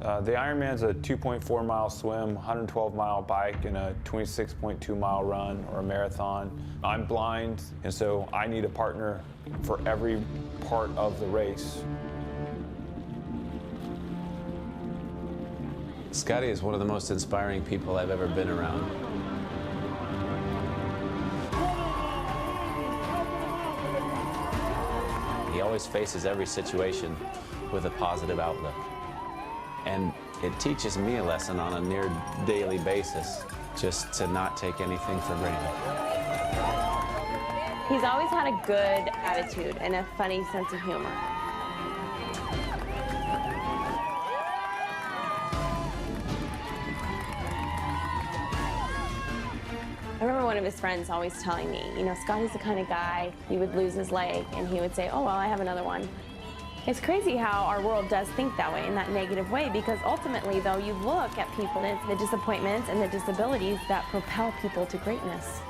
The Ironman's a 2.4 mile swim, 112 mile bike, and a 26.2 mile run or a marathon. I'm blind, and so I need a partner for every part of the race. Scotty is one of the most inspiring people I've ever been around. He always faces every situation with a positive outlook. And it teaches me a lesson on a near daily basis, just to not take anything for granted. He's always had a good attitude and a funny sense of humor. I remember one of his friends always telling me, you know, Scotty's the kind of guy, he would lose his leg and he would say, oh, well, I have another one. It's crazy how our world does think that way, in that negative way, because ultimately, though, you look at people and the disappointments and the disabilities that propel people to greatness.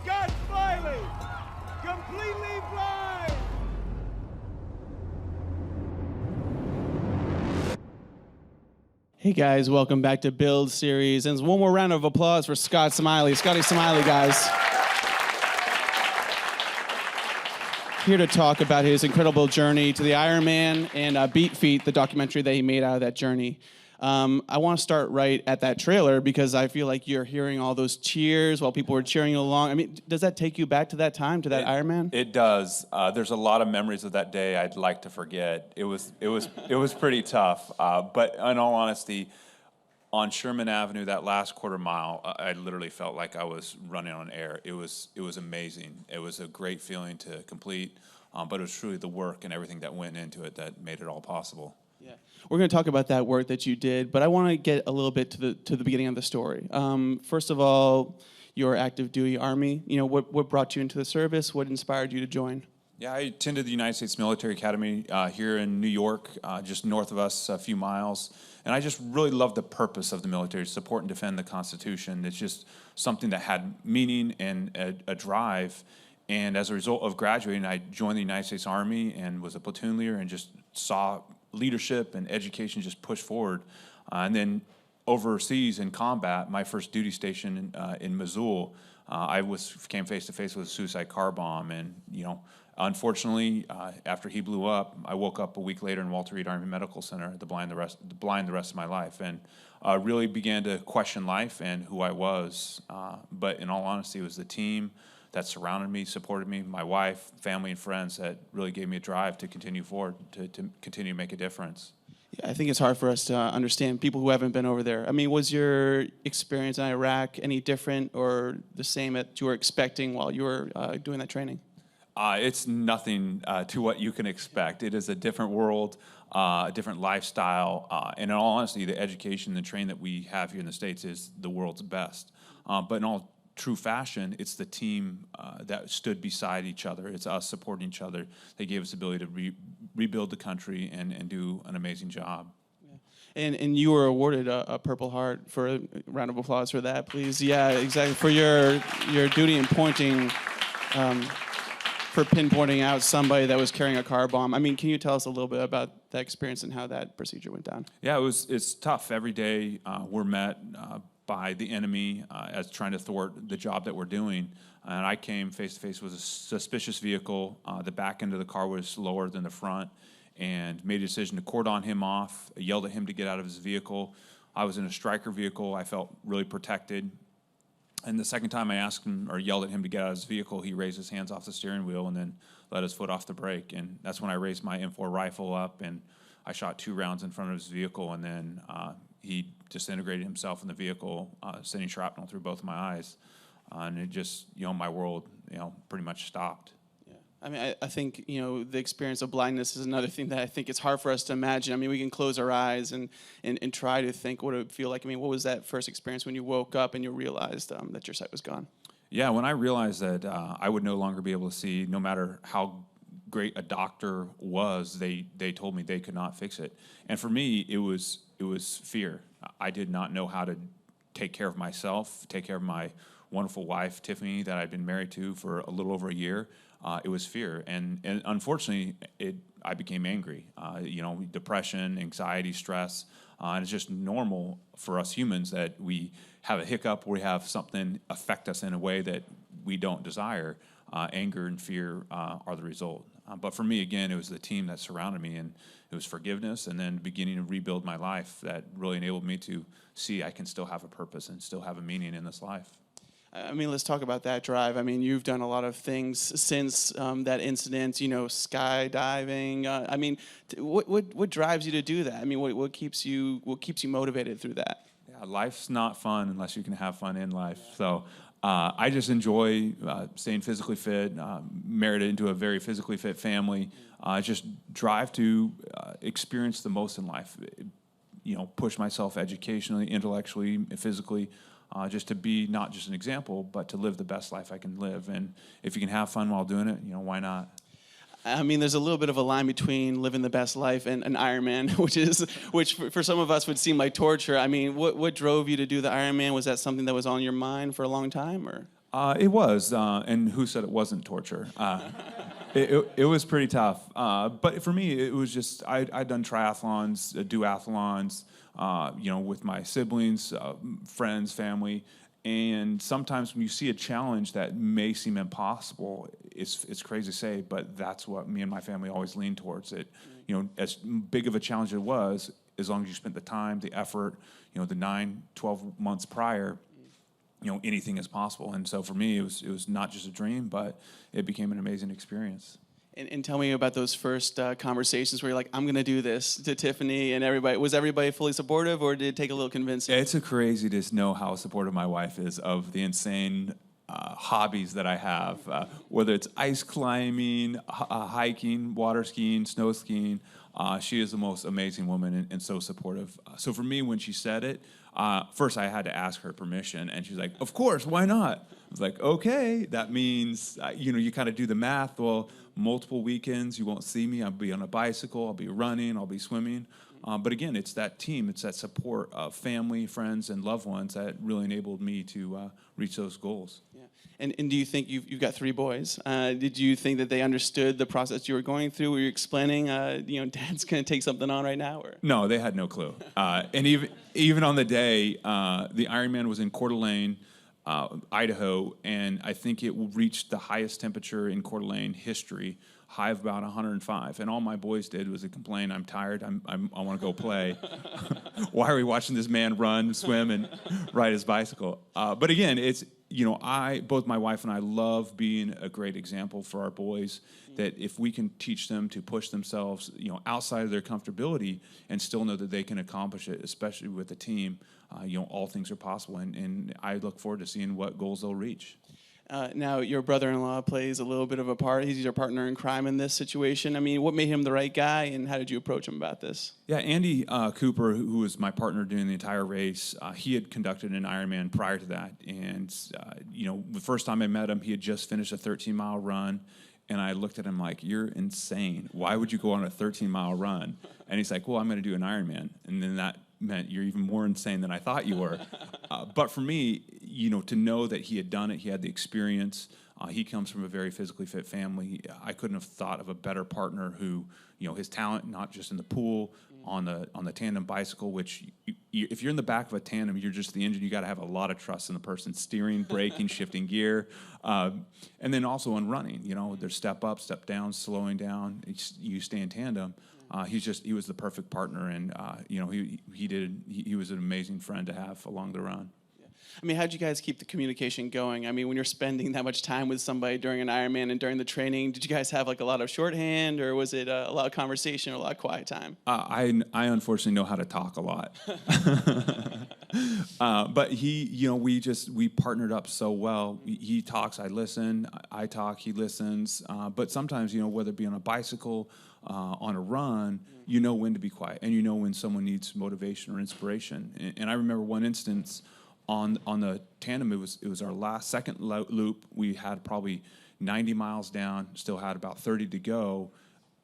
Scotty Smiley, completely blind. Hey guys, welcome back to Build Series. And one more round of applause for Scott Smiley. Scotty Smiley, guys. Here to talk about his incredible journey to the Ironman and Beat Feat, the documentary that he made out of that journey. I want to start right at that trailer because I feel like you're hearing all those cheers while people were cheering along. I mean, does that take you back to that time, to that Ironman? It does. There's a lot of memories of that day I'd like to forget. It was pretty tough. But in all honesty, on Sherman Avenue, that last quarter mile, I literally felt like I was running on air. It was amazing. It was a great feeling to complete, but it was truly the work and everything that went into it that made it all possible. Yeah, we're going to talk about that work that you did, but I want to get a little bit to the beginning of the story. First of all, your active duty Army. You know, what brought you into the service? What inspired you to join? Yeah, I attended the United States Military Academy here in New York, just north of us, a few miles. And I just really loved the purpose of the military, support and defend the Constitution. It's just something that had meaning and a drive. And as a result of graduating, I joined the United States Army and was a platoon leader and just saw leadership and education just push forward. And then overseas in combat, my first duty station in Mosul, I came face to face with a suicide car bomb. And, you know, unfortunately, after he blew up, I woke up a week later in Walter Reed Army Medical Center, blind the rest of my life, and really began to question life and who I was. But in all honesty, it was the team that surrounded me, supported me, my wife, family, and friends that really gave me a drive to continue forward, to continue to make a difference. Yeah, I think it's hard for us to understand people who haven't been over there. I mean, was your experience in Iraq any different or the same that you were expecting while you were doing that training? It's nothing to what you can expect. It is a different world, a different lifestyle, and in all honesty, the education and the training that we have here in the States is the world's best. But in all true fashion, it's the team that stood beside each other. It's us supporting each other. They gave us the ability to rebuild the country and do an amazing job. Yeah. And you were awarded a Purple Heart. For a round of applause for that, please. Yeah, exactly. For your duty in pointing, for pinpointing out somebody that was carrying a car bomb. I mean, can you tell us a little bit about that experience and how that procedure went down? Yeah, it's tough. Every day we're met by the enemy as trying to thwart the job that we're doing. And I came face to face with a suspicious vehicle. The back end of the car was lower than the front, and made a decision to cordon him off. I yelled at him to get out of his vehicle. I was in a striker vehicle. I felt really protected. And the second time I asked him or yelled at him to get out of his vehicle, he raised his hands off the steering wheel and then let his foot off the brake. And that's when I raised my M4 rifle up and I shot 2 rounds in front of his vehicle, and then he disintegrated himself in the vehicle, sending shrapnel through both of my eyes. And it just, you know, my world, you know, pretty much stopped. Yeah. I mean, I think, the experience of blindness is another thing that I think it's hard for us to imagine. I mean, we can close our eyes and try to think what it would feel like. I mean, what was that first experience when you woke up and you realized that your sight was gone? Yeah, when I realized that I would no longer be able to see, no matter how great a doctor was, they told me they could not fix it. And for me, it was fear. I did not know how to take care of myself, take care of my wonderful wife, Tiffany, that I'd been married to for a little over a year. It was fear, and unfortunately, I became angry. Depression, anxiety, stress, and it's just normal for us humans that we have a hiccup, or we have something affect us in a way that we don't desire. Anger and fear are the result. But for me, again, it was the team that surrounded me, and it was forgiveness, and then beginning to rebuild my life that really enabled me to see I can still have a purpose and still have a meaning in this life. I mean, let's talk about that drive. I mean, you've done a lot of things since that incident, skydiving. I mean, what drives you to do that? I mean, what keeps you motivated through that? Yeah, life's not fun unless you can have fun in life. So I just enjoy staying physically fit, married into a very physically fit family. Just drive to experience the most in life. Push myself educationally, intellectually, physically. Just to be not just an example, but to live the best life I can live. And if you can have fun while doing it, why not? I mean, there's a little bit of a line between living the best life and an Ironman, which for some of us would seem like torture. I mean, what drove you to do the Ironman? Was that something that was on your mind for a long time, or? It was, and who said it wasn't torture? It was pretty tough. But for me, it was just, I'd done triathlons, duathlons, with my siblings, friends, family. And sometimes when you see a challenge that may seem impossible, it's crazy to say, but that's what me and my family always leaned towards. It, as big of a challenge it was, as long as you spent the time, the effort, the 9-12 months prior, anything is possible. And so for me, it was not just a dream, but it became an amazing experience. And tell me about those first conversations where you're like, I'm going to do this, to Tiffany and everybody. Was everybody fully supportive, or did it take a little convincing? It's crazy to know how supportive my wife is of the insane hobbies that I have, whether it's ice climbing, hiking, water skiing, snow skiing. She is the most amazing woman and so supportive. So for me, when she said it, first I had to ask her permission, and she's like, of course, why not? I was like, okay, that means, you kind of do the math. Well, multiple weekends, you won't see me. I'll be on a bicycle, I'll be running, I'll be swimming. But again, it's that team, it's that support of family, friends, and loved ones that really enabled me to reach those goals. Yeah. And do you think you've got 3 boys? Did you think that they understood the process you were going through? Were you explaining, Dad's going to take something on right now? Or? No, they had no clue. And even on the day, the Ironman was in Coeur d'Alene, Idaho, and I think it reached the highest temperature in Coeur d'Alene history, high of about 105. And all my boys did was complain, I'm tired, I want to go play. Why are we watching this man run, swim, and ride his bicycle? But again, it's, both my wife and I love being a great example for our boys, that if we can teach them to push themselves, outside of their comfortability and still know that they can accomplish it, especially with a team, all things are possible. And I look forward to seeing what goals they'll reach. Now, your brother-in-law plays a little bit of a part. He's your partner in crime in this situation. I mean, what made him the right guy, and how did you approach him about this? Yeah, Andy Cooper, who was my partner during the entire race, he had conducted an Ironman prior to that. And, the first time I met him, he had just finished a 13-mile run. And I looked at him like, you're insane. Why would you go on a 13-mile run? And he's like, well, I'm going to do an Ironman. And then that meant you're even more insane than I thought you were. But for me, to know that he had done it, he had the experience. He comes from a very physically fit family. I couldn't have thought of a better partner who, his talent, not just in the pool, on the tandem bicycle, which if you're in the back of a tandem, you're just the engine. You got to have a lot of trust in the person steering, braking, shifting gear, and then also on running. There's step up, step down, slowing down. You stay in tandem. He was the perfect partner, and he was an amazing friend to have along the run. I mean, how'd you guys keep the communication going? I mean, when you're spending that much time with somebody during an Ironman and during the training, did you guys have like a lot of shorthand, or was it a lot of conversation or a lot of quiet time? I unfortunately know how to talk a lot. But we partnered up so well. He talks, I listen. I talk, he listens. But sometimes, whether it be on a bicycle, on a run, you know when to be quiet, and you know when someone needs motivation or inspiration. And I remember one instance on the tandem. It was our second loop. We had probably 90 miles down, still had about 30 to go.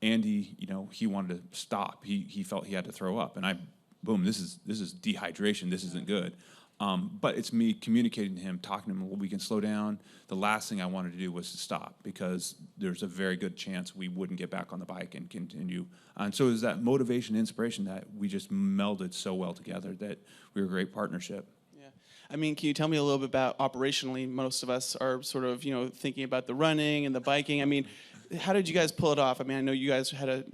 Andy, he wanted to stop. He felt he had to throw up, and boom, this is dehydration. This isn't good. But it's me communicating to him, talking to him, well, we can slow down. The last thing I wanted to do was to stop, because there's a very good chance we wouldn't get back on the bike and continue. And so it was that motivation, inspiration that we just melded so well together that we were a great partnership. Yeah. I mean, can you tell me a little bit about operationally? Most of us are sort of, thinking about the running and the biking. I mean, how did you guys pull it off? I mean, I know you guys had a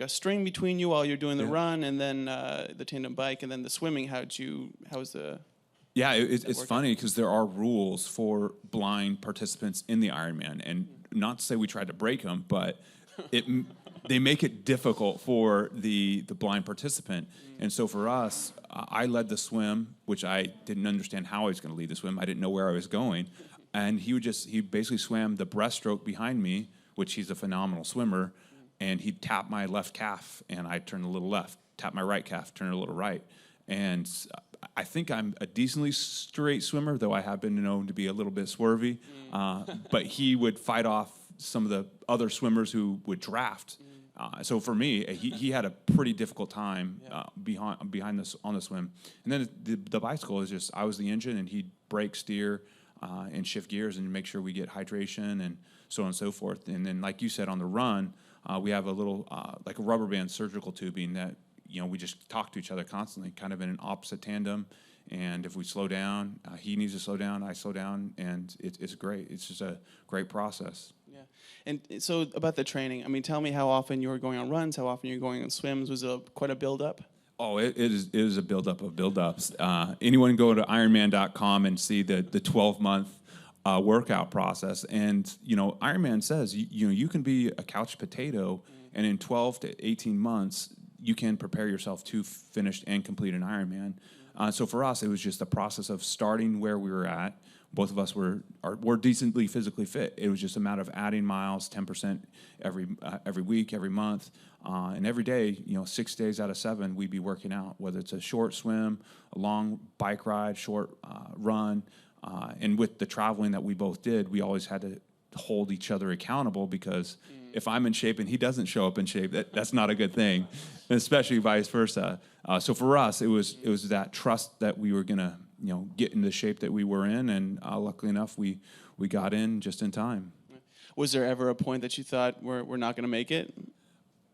string between you while you're doing the run, and then the tandem bike, and then the swimming. How was the... Yeah, it's funny because there are rules for blind participants in the Ironman, and not to say we tried to break them, but they make it difficult for the blind participant. And so for us, I led the swim, which I didn't understand how I was going to lead the swim. I didn't know where I was going, and he basically swam the breaststroke behind me, which he's a phenomenal swimmer, and he'd tap my left calf, and I'd turn a little left, tap my right calf, turn a little right. And I think I'm a decently straight swimmer, though I have been known to be a little bit swervy. But he would fight off some of the other swimmers who would draft. So for me, he had a pretty difficult time behind this on the swim. And then the bicycle is just, I was the engine, and he'd brake, steer, and shift gears and make sure we get hydration and so on and so forth. And then, like you said, on the run, we have a little, like a rubber band surgical tubing that, we just talk to each other constantly, kind of in an opposite tandem. And if we slow down, he needs to slow down, I slow down, and it's great. It's just a great process. Yeah. And so about the training, I mean, tell me how often you were going on runs, how often you were going on swims. Was it quite a build-up? Oh, it is a build-up of build-ups. Anyone go to Ironman.com and see the 12-month workout process. And, Ironman says, you can be a couch potato, and in 12 to 18 months, you can prepare yourself to finish and complete an Ironman. So for us, it was just the process of starting where we were at. Both of us were decently physically fit. It was just a matter of adding miles, 10% every week, every month, and every day. 6 days out of 7, we'd be working out. Whether it's a short swim, a long bike ride, short run, and with the traveling that we both did, we always had to hold each other accountable, because if I'm in shape and he doesn't show up in shape, that's not a good thing, and especially vice versa. So for us, it was that trust that we were gonna get in the shape that we were in, and luckily enough, we got in just in time. Was there ever a point that you thought we're not gonna make it?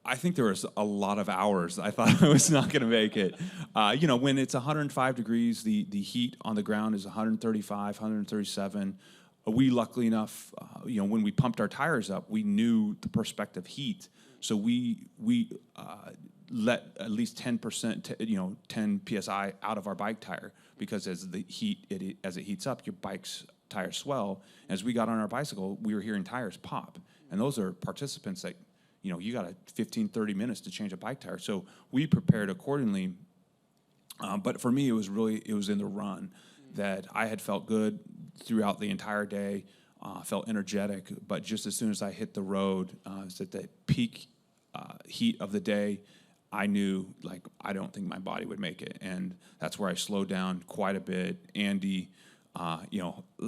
I think there was a lot of hours I thought I was not going to make it. When it's 105 degrees, the heat on the ground is 135, 137. We, luckily enough, when we pumped our tires up, we knew the prospective heat. So we let at least 10%, 10 psi out of our bike tire, because as the heat, as it heats up, your bike's tires swell. As we got on our bicycle, we were hearing tires pop. And those are participants that, you got 15, 30 minutes to change a bike tire. So we prepared accordingly. But for me, it was in the run that I had felt good throughout the entire day, felt energetic. But just as soon as I hit the road, it's at the peak heat of the day, I knew, I don't think my body would make it. And that's where I slowed down quite a bit. Andy,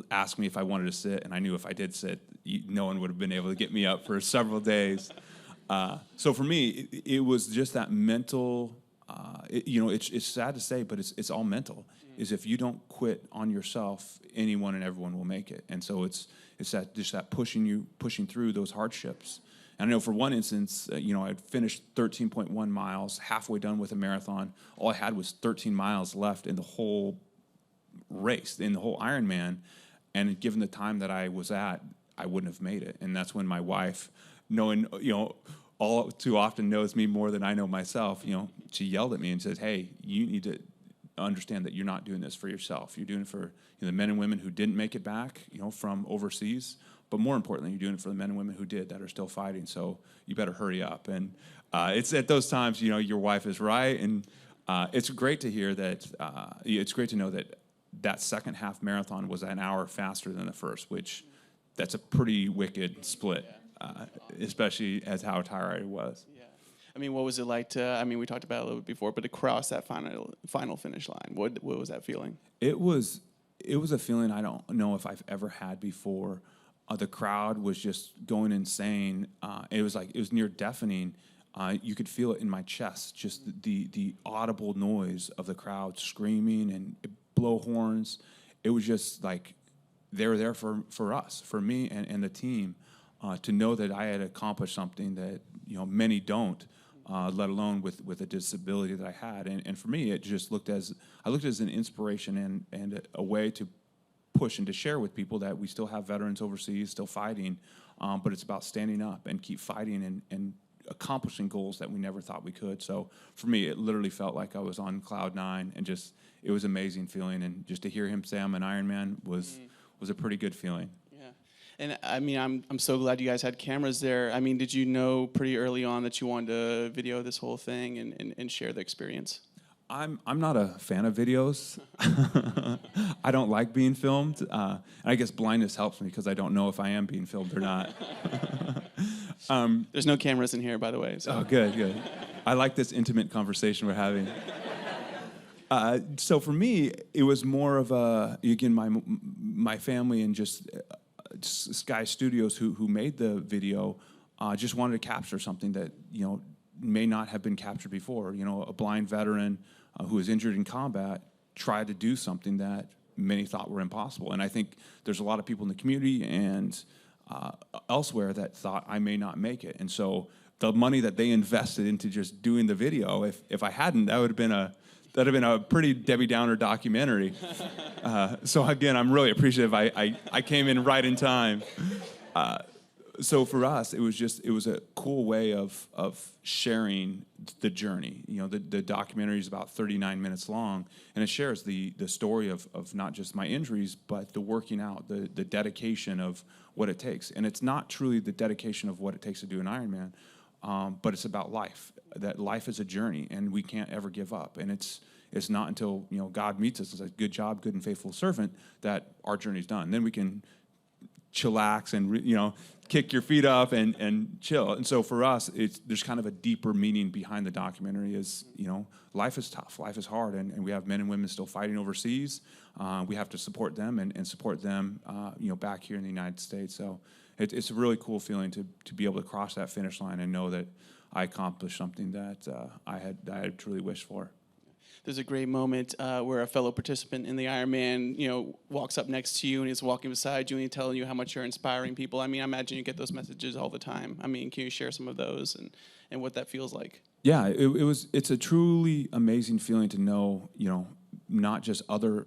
asked me if I wanted to sit, and I knew if I did sit, no one would have been able to get me up for several days. So for me, it was just that mental, it's sad to say, but it's all mental, is if you don't quit on yourself, anyone and everyone will make it. And so it's that pushing through those hardships. And I know for one instance, I'd finished 13.1 miles, halfway done with a marathon. All I had was 13 miles left in the whole race, in the whole Ironman. And given the time that I was at, I wouldn't have made it. And that's when my wife, knowing, all too often knows me more than I know myself, she yelled at me and said, "Hey, you need to understand that you're not doing this for yourself. You're doing it for the men and women who didn't make it back, from overseas. But more importantly, you're doing it for the men and women who did, that are still fighting. So you better hurry up." And it's at those times, your wife is right. And It's great to hear that. It's great to know that that second half marathon was an hour faster than the first, which that's a pretty wicked split, especially as how tired I was. Yeah. I mean, what was it like to? I mean, we talked about it a little bit before, but to cross that final finish line, what was that feeling? It was a feeling I don't know if I've ever had before. The crowd was just going insane. It was near deafening. You could feel it in my chest, just the audible noise of the crowd screaming and blow horns. It was just like they were there for us, for me and the team, to know that I had accomplished something that many don't, let alone with a disability that I had. And for me, it just looked as an inspiration and a way to push and to share with people that we still have veterans overseas still fighting, but it's about standing up and keep fighting and accomplishing goals that we never thought we could. So for me, it literally felt like I was on cloud nine, and just it was an amazing feeling. And just to hear him say I'm an Ironman was a pretty good feeling. Yeah, and I mean, I'm so glad you guys had cameras there. I mean, did you know pretty early on that you wanted to video this whole thing and share the experience? I'm not a fan of videos. I don't like being filmed. And I guess blindness helps me because I don't know if I am being filmed or not. There's no cameras in here, by the way. So. Oh, good. I like this intimate conversation we're having. So for me, it was more of my family and just Sky Studios who made the video just wanted to capture something that may not have been captured before. A blind veteran who was injured in combat tried to do something that many thought were impossible. And I think there's a lot of people in the community and elsewhere that thought I may not make it. And so the money that they invested into just doing the video, if I hadn't, that'd have been a pretty Debbie Downer documentary. So again, I'm really appreciative. I came in right in time. So for us, it was a cool way of sharing the journey. The documentary is about 39 minutes long, and it shares the story of not just my injuries, but the working out, the dedication of what it takes. And it's not truly the dedication of what it takes to do an Ironman, but it's about life. That life is a journey, and we can't ever give up. And it's not until God meets us and says, "Good job, good and faithful servant," that our journey's done. Then we can chillax and kick your feet up and chill. And so for us, there's kind of a deeper meaning behind the documentary. Is life is tough, life is hard, and we have men and women still fighting overseas. We have to support them and support them back here in the United States. So it's a really cool feeling to be able to cross that finish line and know that I accomplished something that I had truly wished for. There's a great moment where a fellow participant in the Ironman, walks up next to you and is walking beside you and he's telling you how much you're inspiring people. I mean, I imagine you get those messages all the time. I mean, can you share some of those and what that feels like? Yeah, it's a truly amazing feeling to know, not just other,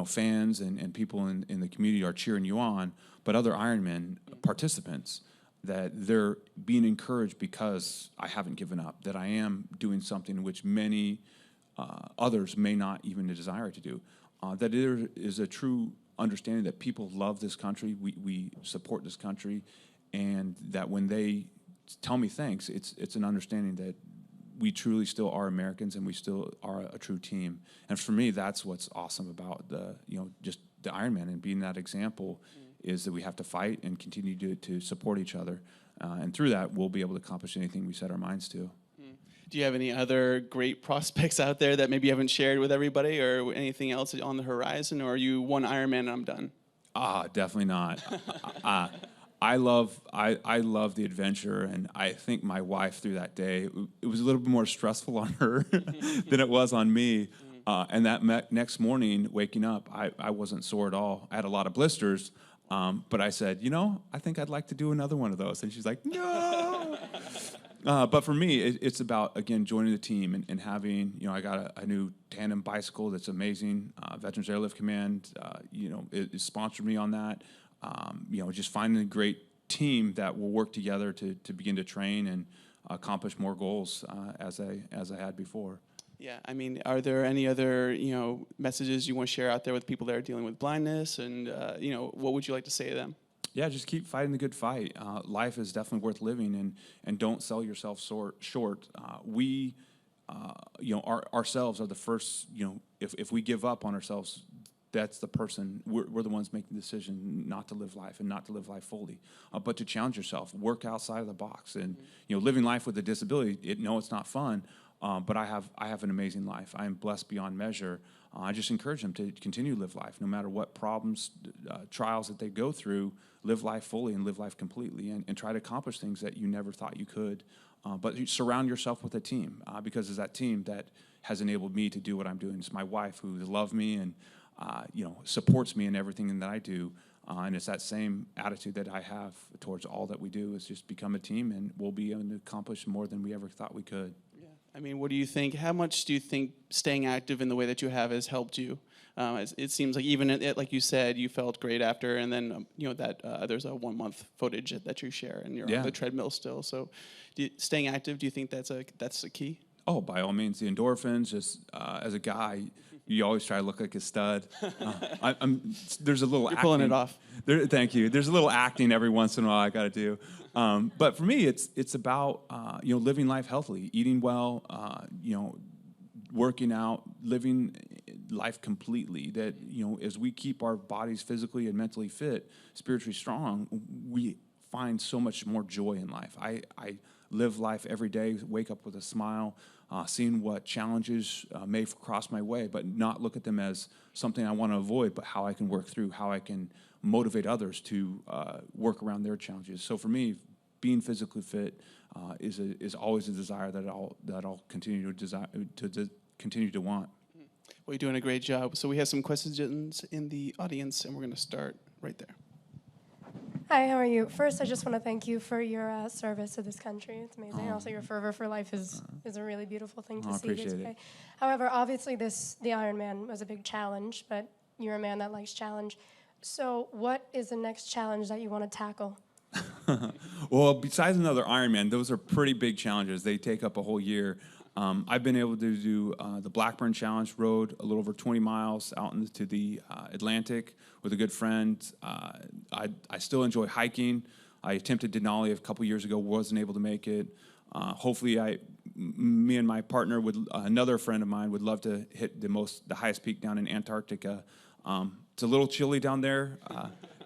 fans and people in the community are cheering you on, but other Ironman participants, that they're being encouraged because I haven't given up, that I am doing something which many others may not even desire to do. That there is a true understanding that people love this country, we support this country, and that when they tell me thanks, it's an understanding that we truly still are Americans and we still are a true team. And for me, that's what's awesome about just the Ironman and being that example, is that we have to fight and continue to support each other. And through that, we'll be able to accomplish anything we set our minds to. Do you have any other great prospects out there that maybe you haven't shared with everybody, or anything else on the horizon, or are you one Ironman and I'm done? Definitely not. I love the adventure, and I think my wife through that day, it was a little bit more stressful on her than it was on me. And that next morning, waking up, I wasn't sore at all. I had a lot of blisters, but I said, I think I'd like to do another one of those. And she's like, no. But for me, it's about, again, joining the team and having, I got a new tandem bicycle that's amazing. Veterans Airlift Command, it sponsored me on that. Just finding a great team that will work together to begin to train and accomplish more goals as I had before. Yeah, I mean, are there any other, messages you want to share out there with people that are dealing with blindness, and, what would you like to say to them? Yeah, just keep fighting the good fight. Life is definitely worth living, and don't sell yourself short. We ourselves are the first, if we give up on ourselves, that's the person, we're the ones making the decision not to live life and not to live life fully, but to challenge yourself, work outside of the box. And, living life with a disability, it's not fun, but I have an amazing life. I am blessed beyond measure. I just encourage them to continue to live life, no matter what problems, trials that they go through, live life fully and live life completely, and try to accomplish things that you never thought you could. But you surround yourself with a team, because it's that team that has enabled me to do what I'm doing. It's my wife who loves me and supports me in everything that I do. And it's that same attitude that I have towards all that we do, is just become a team, and we'll be able to accomplish more than we ever thought we could. Yeah. I mean, what do you think? How much do you think staying active in the way that you have has helped you? It seems like even like you said, you felt great after, and then there's a 1 month footage that you share, and you're on the treadmill still. So, staying active, do you think that's a key? Oh, by all means, the endorphins. Just as a guy, you always try to look like a stud. There's a little. You're pulling it off. Thank you. There's a little acting every once in a while I got to do. But for me, it's about living life healthily, eating well, working out, living life completely. That as we keep our bodies physically and mentally fit, spiritually strong, we find so much more joy in life. I live life every day, wake up with a smile, seeing what challenges may cross my way, but not look at them as something I want to avoid, but how I can work through, how I can motivate others to work around their challenges. So for me, being physically fit is always a desire that I'll continue to continue to want. Well, you're doing a great job. So we have some questions in the audience, and we're going to start right there. Hi, how are you? First, I just want to thank you for your service to this country. It's amazing. Also, your fervor for life is a really beautiful thing to see here appreciate today. it. However, obviously, the Ironman was a big challenge, but you're a man that likes challenge. So what is the next challenge that you want to tackle? Well, besides another Ironman, those are pretty big challenges. They take up a whole year. I've been able to do the Blackburn Challenge, rode a little over 20 miles out into the Atlantic with a good friend. I still enjoy hiking. I attempted Denali a couple years ago, wasn't able to make it. Hopefully, me and my partner, another friend of mine, would love to hit the highest peak down in Antarctica. It's a little chilly down there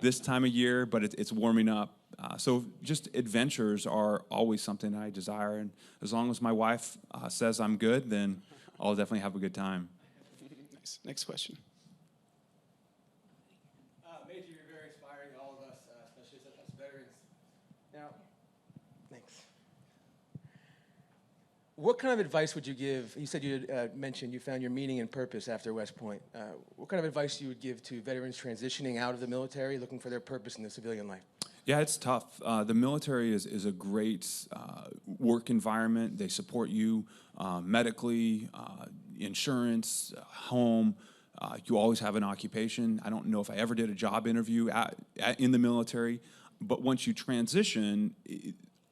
this time of year, but it's warming up. So just adventures are always something I desire, and as long as my wife says I'm good, then I'll definitely have a good time. Nice. Next question. Major, you're very inspiring to all of us, especially as veterans. Now, thanks. What kind of advice would you give? You said you mentioned you found your meaning and purpose after West Point. What kind of advice you would give to veterans transitioning out of the military, looking for their purpose in the civilian life? Yeah, it's tough. The military is a great work environment. They support you medically, insurance, home. You always have an occupation. I don't know if I ever did a job interview in the military, but once you transition,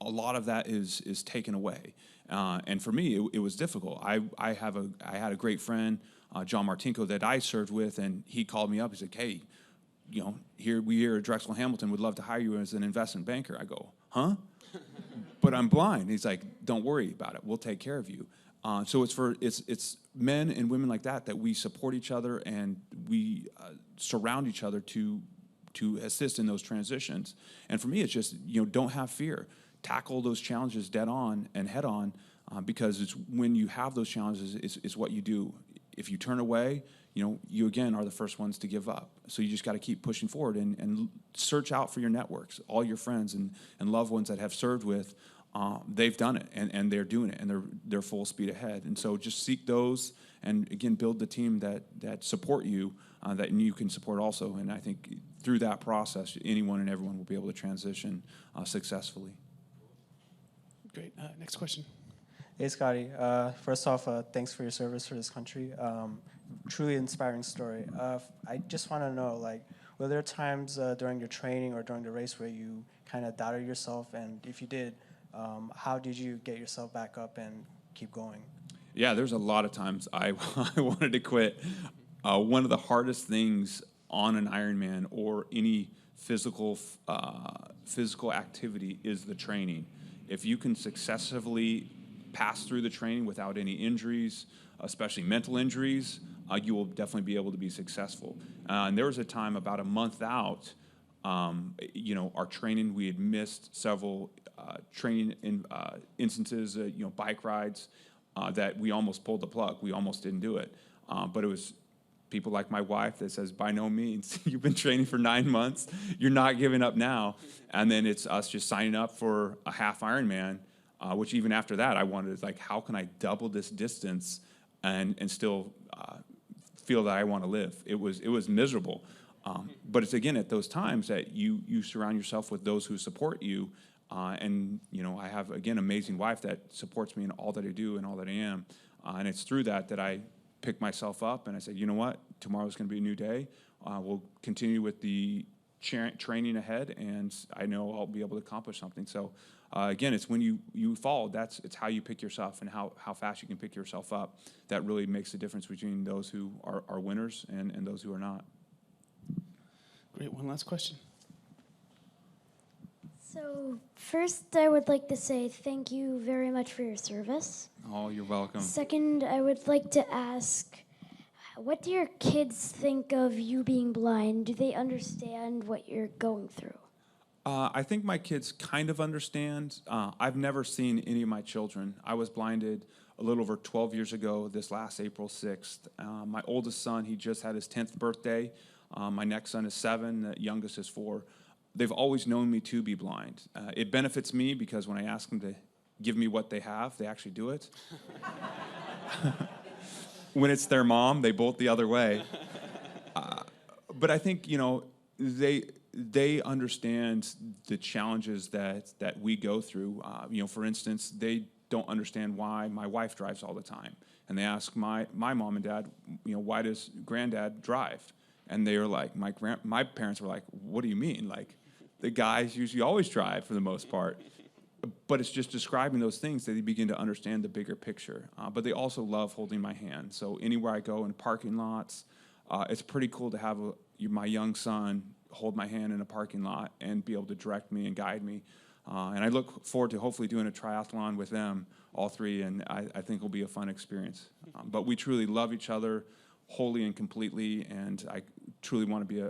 a lot of that is taken away. And for me, it was difficult. I had a great friend, John Martinko, that I served with, and he called me up. He's like, "Hey, here at Drexel Hamilton would love to hire you as an investment banker." I go, "Huh?" But I'm blind. He's like, "Don't worry about it. We'll take care of you." So it's men and women like that we support each other, and we surround each other to assist in those transitions. And for me, it's just don't have fear. Tackle those challenges dead on and head on, because it's when you have those challenges, it's what you do. If you turn away, you again are the first ones to give up. So you just got to keep pushing forward and search out for your networks, all your friends and loved ones that have served with. They've done it and they're doing it, and they're full speed ahead. And so just seek those, and again build the team that support you, that you can support also. And I think through that process, anyone and everyone will be able to transition successfully. Great. Next question. Hey, Scotty. First off, thanks for your service for this country. Truly inspiring story. I just want to know, were there times during your training or during the race where you kind of doubted yourself? And if you did, how did you get yourself back up and keep going? Yeah, there's a lot of times I wanted to quit. One of the hardest things on an Ironman or any physical activity is the training. If you can successfully pass through the training without any injuries, especially mental injuries, you will definitely be able to be successful. And there was a time about a month out, our training, we had missed several training instances, bike rides, that we almost pulled the plug. We almost didn't do it. But it was people like my wife that says, by no means, you've been training for 9 months, you're not giving up now. And then it's us just signing up for a half Ironman, which even after that, I wanted, like, how can I double this distance and still feel that I want to live? It was miserable. But it's, again, at those times that you surround yourself with those who support you. And I have, again, an amazing wife that supports me in all that I do and all that I am. And it's through that I pick myself up and I said, you know what, tomorrow's going to be a new day. We'll continue with the training ahead, and I know I'll be able to accomplish something. So again, it's when you fall, it's how you pick yourself and how fast you can pick yourself up that really makes the difference between those who are winners and those who are not. Great. One last question. So first, I would like to say thank you very much for your service. Oh, you're welcome. Second, I would like to ask, what do your kids think of you being blind? Do they understand what you're going through? I think my kids kind of understand. I've never seen any of my children. I was blinded a little over 12 years ago, this last April 6th. My oldest son, he just had his 10th birthday. My next son is 7, the youngest is 4. They've always known me to be blind. It benefits me because when I ask them to give me what they have, they actually do it. When it's their mom, they bolt the other way. But I think, they understand the challenges that we go through. For instance, they don't understand why my wife drives all the time. And they ask my mom and dad, why does granddad drive? And they were like, my parents were like, what do you mean? Like, the guys usually always drive for the most part. But it's just describing those things that they begin to understand the bigger picture. But they also love holding my hand. So anywhere I go in parking lots, it's pretty cool to have my young son hold my hand in a parking lot and be able to direct me and guide me. And I look forward to hopefully doing a triathlon with them, all three, and I think it'll be a fun experience. But we truly love each other wholly and completely, and I truly want to be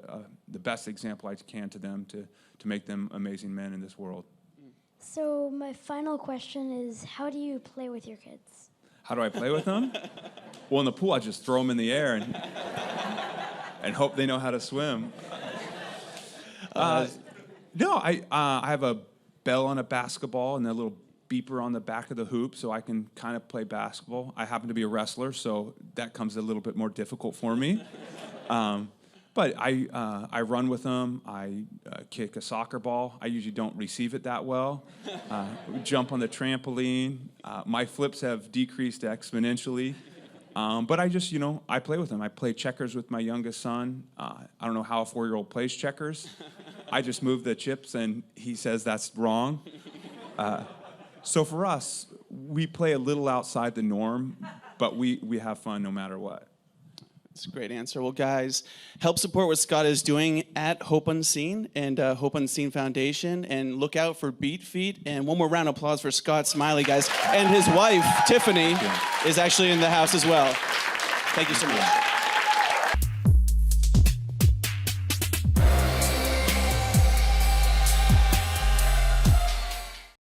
the best example I can to them to make them amazing men in this world. So my final question is, how do you play with your kids? How do I play with them? Well, in the pool, I just throw them in the air and hope they know how to swim. No, I have a bell on a basketball and a little beeper on the back of the hoop, so I can kind of play basketball. I happen to be a wrestler, so that comes a little bit more difficult for me. But I run with them. I kick a soccer ball. I usually don't receive it that well. Jump on the trampoline. My flips have decreased exponentially. But I just, I play with them. I play checkers with my youngest son. I don't know how a 4-year-old plays checkers. I just move the chips, and he says that's wrong. So for us, we play a little outside the norm, but we have fun no matter what. That's a great answer. Well, guys, help support what Scott is doing at Hope Unseen and Hope Unseen Foundation, and look out for Beat Feet. And one more round of applause for Scott Smiley, guys. And his wife, Tiffany, is actually in the house as well. Thank you so much.